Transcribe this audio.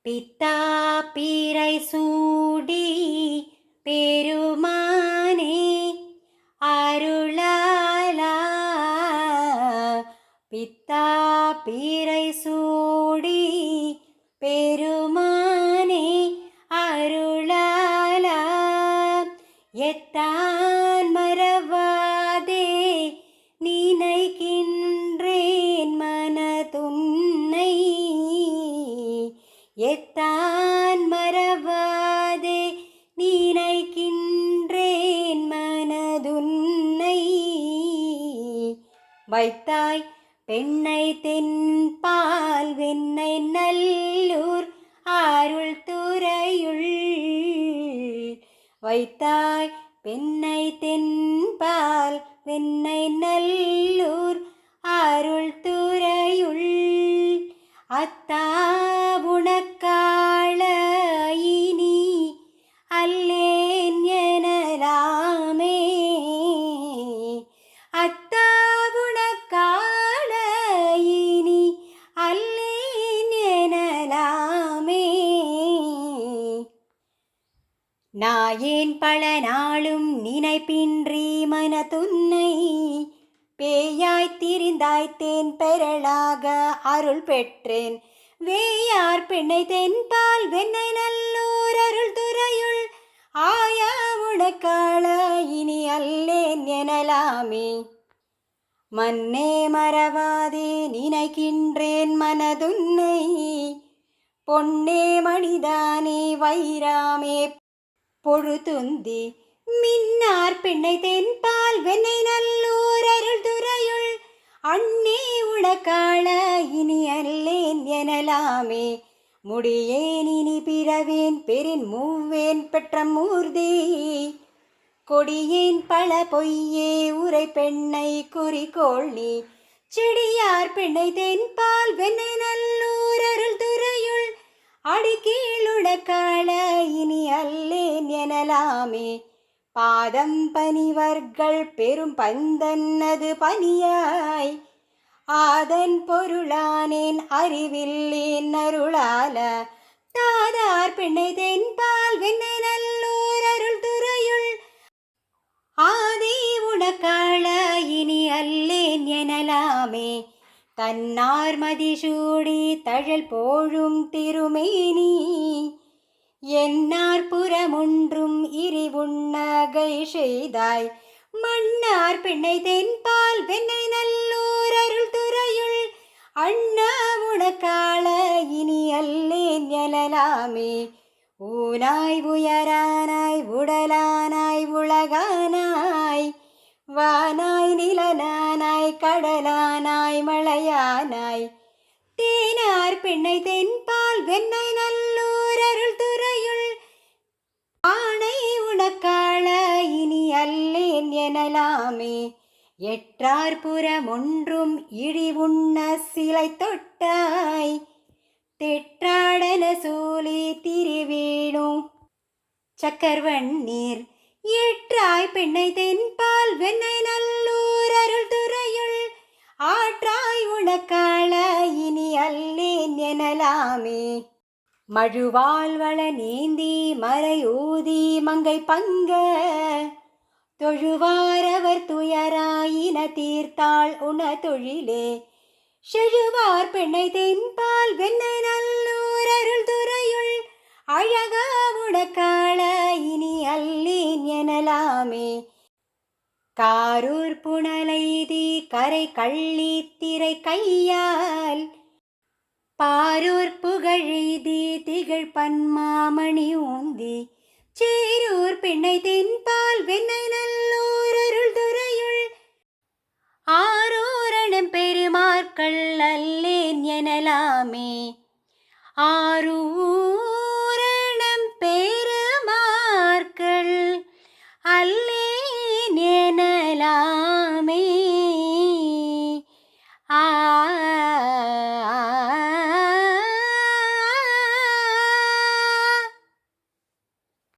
பித்தா பீரை சூடி பெருமானே அருளாலா. பித்தா பீரை சூடி பெருமானே அருளாலா. எத்தான் மறவாதே நினைக்கின்றேன் மனதுன்னை. எத்தான் மறவாதே நினைக்கின்றேன் மனதுன்னை. வைத்தாய் பெண்ணை தென்பால் வெண்ணை நல்லூர் அருள் துறையுள். வைத்தாய் பெண்ணை தென்பால் வெண்ணை நல்லூர் அருள் துறையுள். அத்தா உனக்காள இனி அல்லேன் எனலாமே. அத்தா உனக்காள இனி அல்லேன் எனலாமே. நாயேன் பல நாளும் நினைப்பின்றி மனதுன்னை. பேயாய் திரிந்தாய்த்தேன் பெறலாக அருள் பெற்றேன். வேயார் பெண்ணை தென்பால் வெண்ணை நல்லூர் அருள் துறையுள். ஆயா உனக்காள இனி அல்லேன் எனலாமே. மன்னே மறவாதே நினைக்கின்றேன் மனதுன்னை. பொன்னே மணிதானே வைராமே பொழுதுந்தி. மின்னார் பெண்ணை தென்பால் வெண்ணை நல்லூர் அருள் துறையுள். அண்ணே உனக்காள இனி அல்லேன் எனலாமே. முடியேன் இனி பிறவேன் பெரின் மூவேன் பெற்ற மூர்த்தி. கொடியேன் பல பொய்யே உரை பெண்ணை குறிக்கோள் நீ. செடியார் பெண்ணை தென்பால் வெண்ணை நல்லூர் அருள் துறையுள். அடிக்கீழுனக்காள இனி அல்லேன் எனலாமே. பாதம் பணிவர்கள் பெரும் பந்தன்னது பணியாய். ஆதன் பொருளானேன் அறிவில்லேன் அருளால. தாதார் பெண்ணை தென்பால் வெண்ணை நல்லூர் அருள் துறையுள். ஆதி உனக்காள இனி அல்லேன் எனலாமே. தன்னார் மதிசூடி தழல் போழும் திருமேனி. என்னார் புறமொன்றும் இறிவுண்ணகை செய்தாய். மன்னார் பெண்ணை தென்பால் வெண்ணை நல்லூர் அருள் துறையுள். அண்ணா உனக்காள இனி அல்லேன் எனலாமே. ஊனாய் உயரானாய் உடலானாய் உலகானாய். வானாய் நிலனானாய் கடலானாய் மழையானாய். தேனார் பெண்ணை தென்பால் வெண்ணை நல்லூர் அருள் துறையுள். ஆணை உனக்காள இனி அல்லேன் எனலாமே. எற்றார் புறமொன்றும் இழிவுண்ண சிலை தொட்டாய். தெற்றாடன சூலி திரிவேணு சக்கர்வண்ணீர். ஏற்றாய் பெண்ணை தென்பால் வெண்ணை நல்லூர் அருள் துறையுள். ஆற்றாய் உனக்காள இனி அல்லேன் எனலாமே. மழுவால் வள நீந்தி மறையூதி மங்கை பங்க. தொழுவாரவர் துயராயின தீர்த்தாள் உன தொழிலே. செழுவார் பெண்ணை தென்பால் வெண்ணை நல்லூர் அருள் துறையுள். அழகா உனக்காள இனி அல்லேன் எனலாமே. காரூர் புனலைதி கரை கள்ளி திரை கையால். பாரூர் புகழெய்தி திகழ் பன்மாமணி ஊந்தி. சேரூர் பெண்ணை தென்பால் வெண்ணை நல்லூர் அருள் துறையுள். ஆரூரணம் பெருமார்கள் அல்லேன் எனலாமே. ஆரூர்